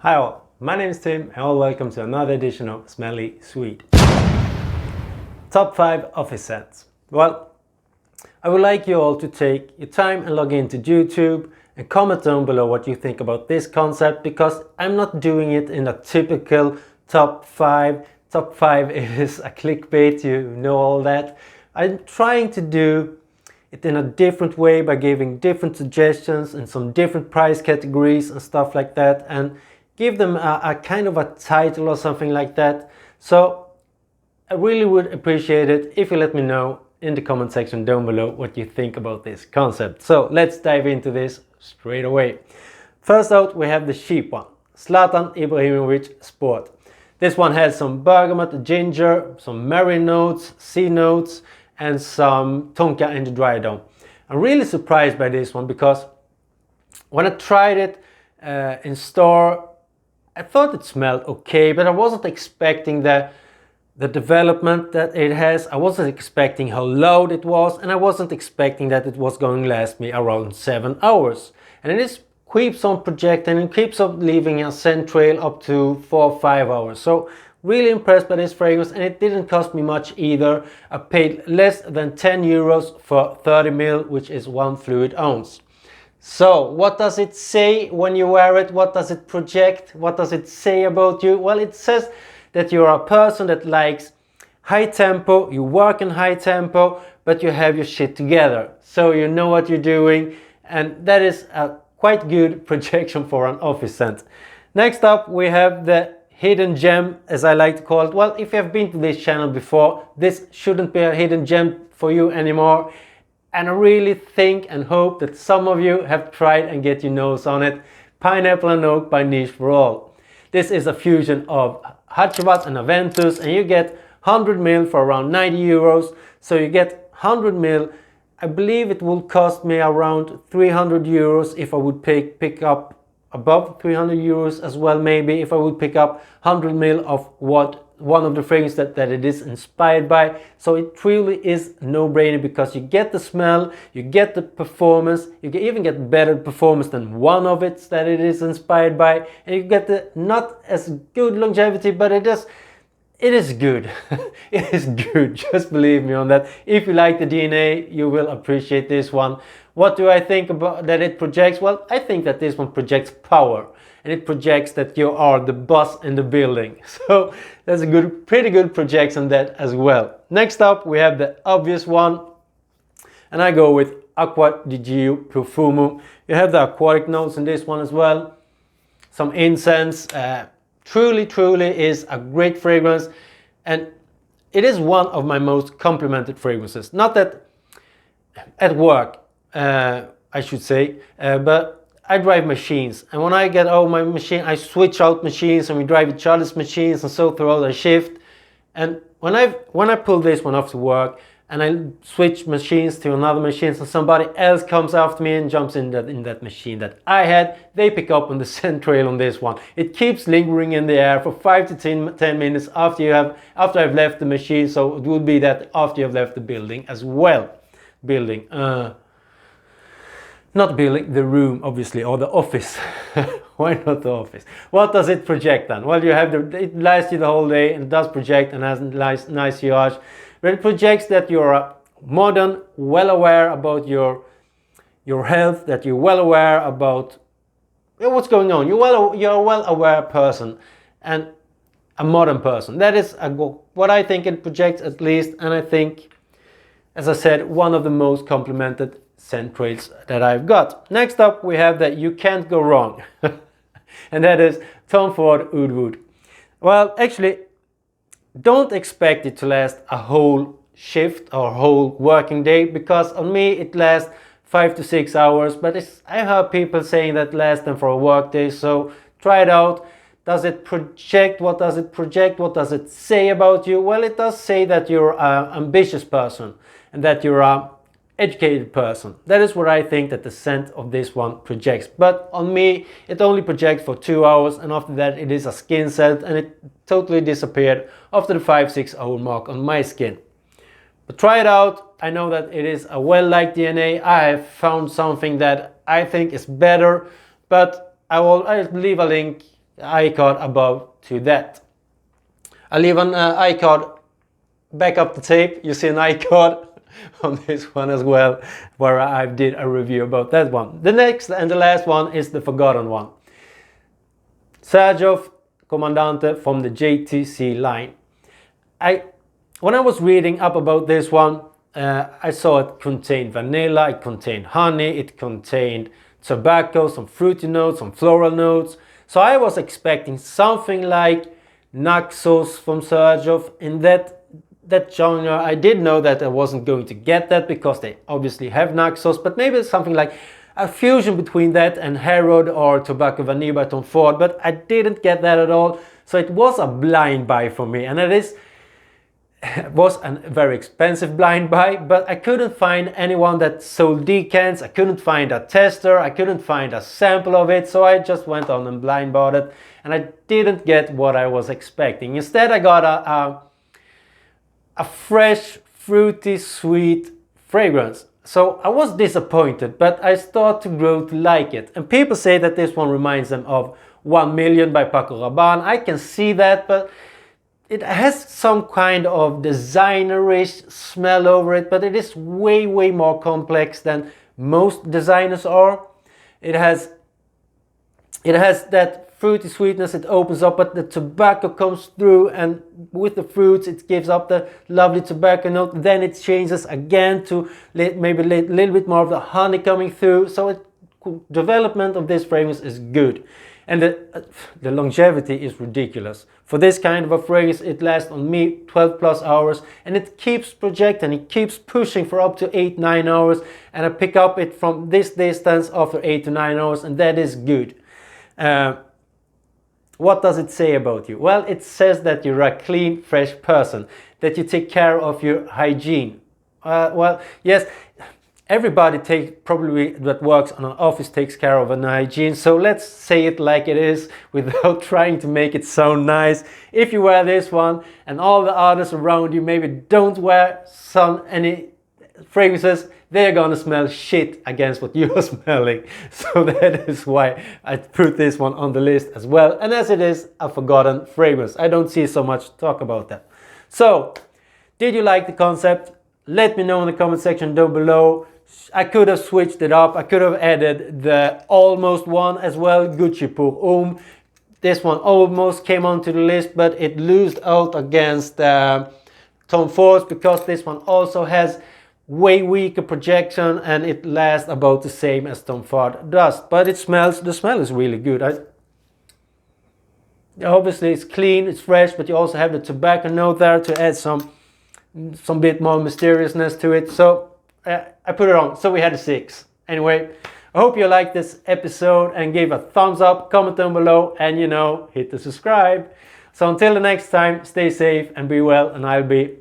Hi all, my name is Tim and welcome to another edition of Smelly Sweet. Top 5 office scents. Well, I would like you all to take your time and log into YouTube and comment down below what you think about this concept, because I'm not doing it in a typical top 5. Top 5 is a clickbait, you know all that. I'm trying to do it in a different way by giving different suggestions and some different price categories and stuff like that, and give them a kind of a title or something like that. So I really would appreciate it if you let me know in the comment section down below what you think about this concept. So let's dive into this straight away. First out, we have the cheap one, Zlatan Ibrahimovic Sport. This one has some bergamot, ginger, some marine notes, sea notes, and some tonka in the dry down. I'm really surprised by this one because when I tried it in store, I thought it smelled okay, but I wasn't expecting the development that it has. I wasn't expecting how loud it was, and I wasn't expecting that it was going to last me around 7 hours. And it keeps on projecting and keeps on leaving a scent trail up to 4 or 5 hours. So really impressed by this fragrance, and it didn't cost me much either. I paid less than 10 euros for 30 ml, which is 1 fluid ounce. So what does it say when you wear it? What does it project? What does it say about you? Well, it says that you're a person that likes high tempo, you work in high tempo, but you have your shit together. So you know what you're doing, and that is a quite good projection for an office scent. Next up, we have the hidden gem, as I like to call it. Well, if you have been to this channel before, this shouldn't be a hidden gem for you anymore. And I really think and hope that some of you have tried and get your nose on it. Pineapple and Oak by Niche for All. This is a fusion of Hachibat and Aventus, and you get 100 ml for around 90 euros. So you get 100 ml. I believe it will cost me around 300 euros if I would pick up above 300 euros as well, maybe if I would pick up 100 ml of one of the fragrances that it is inspired by. So it truly is no-brainer, because you get the smell, you get the performance, you can even get better performance than one of it that it is inspired by, and you get the not as good longevity, but it is good. It is good, just believe me on that. If you like the DNA, you will appreciate this one. What do I think about that it projects? Well, I think that this one projects power, and it projects that you are the boss in the building. So that's a pretty good projection that as well. Next up, we have the obvious one, and I go with Acqua di Gio Profumo. You have the aquatic notes in this one as well. Some incense. Truly is a great fragrance, and it is one of my most complimented fragrances. Not that at work, I should say, but I drive machines, and when I get out my machine, I switch out machines, and we drive each other's machines, and so throughout the shift. And when I pull this one off to work, and I switch machines to another machine, so somebody else comes after me and jumps in that machine that I had, they pick up on the scent trail on this one. It keeps lingering in the air for 5 to 10 minutes after I've left the machine. So it would be that after you've left the building as well. Not building, the room obviously, or the office. Why not the office? What does it project then? Well, it lasts you the whole day, and it does project and has a nice usage. But it projects that you're modern, well aware about your health, that you're well aware about what's going on. You're a well aware person, and a modern person. That is what I think it projects, at least, and I think, as I said, one of the most complimented scent trails that I've got. Next up, we have that you can't go wrong, and that is Tom Ford Oud Wood. Well, actually, don't expect it to last a whole shift or whole working day, because on me it lasts 5 to 6 hours, but I heard people saying that lasts them for a work day. So try it out. Does it project? What does it project? What does it say about you? Well, it does say that you're an ambitious person and that you're an educated person. That is what I think that the scent of this one projects. But on me, it only projects for 2 hours, and after that it is a skin scent, and it totally disappeared after the 5-6 hour mark on my skin. But try it out. I know that it is a well-liked DNA. I have found something that I think is better, but I'll leave a link iCard above to that. I'll leave an iCard back up the tape. You see an iCard on this one as well, where I did a review about that one. The next and the last one is the forgotten one. Sergio Comandante from the JTC line. When I was reading up about this one, I saw it contained vanilla, it contained honey, it contained tobacco, some fruity notes, some floral notes. So I was expecting something like Naxos from Sergio in that genre. I did know that I wasn't going to get that because they obviously have Naxos, but maybe it's something like a fusion between that and Herod or Tobacco Vanilla by Tom Ford, but I didn't get that at all. So it was a blind buy for me, and it was a very expensive blind buy, but I couldn't find anyone that sold decants. I couldn't find a tester, I couldn't find a sample of it, so I just went on and blind bought it, and I didn't get what I was expecting. Instead I got a fresh, fruity, sweet fragrance. So I was disappointed, but I started to grow to like it. And people say that this one reminds them of 1 Million by Paco Rabanne. I can see that, but it has some kind of designer-ish smell over it, but it is way, way more complex than most designers are. It has that fruity sweetness, it opens up, but the tobacco comes through, and with the fruits it gives up the lovely tobacco note. Then it changes again to maybe a little bit more of the honey coming through. So development of this fragrance is good, and the longevity is ridiculous. For this kind of a fragrance, it lasts on me 12 plus hours, and it keeps projecting, it keeps pushing for up to 8-9 hours, and I pick up it from this distance after 8 to 9 hours, and that is good. What does it say about you? Well, it says that you're a clean, fresh person, that you take care of your hygiene. Well, yes, everybody probably that works on an office takes care of an hygiene, so let's say it like it is without trying to make it sound nice. If you wear this one and all the others around you maybe don't wear any fragrances, they're gonna smell shit against what you're smelling. So that is why I put this one on the list as well. And as it is a forgotten fragrance, I don't see so much talk about that. So, did you like the concept? Let me know in the comment section down below. I could have switched it up. I could have added the almost one as well, Gucci Pour Homme. This one almost came onto the list, but it lost out against Tom Ford's, because this one also has way weaker projection and it lasts about the same as Tom Ford does. But the smell is really good. Obviously it's clean, it's fresh, but you also have the tobacco note there to add some bit more mysteriousness to it. So I put it on, so we had a 6. Anyway, I hope you liked this episode and give a thumbs up, comment down below, and hit the subscribe. So until the next time, stay safe and be well, and I'll be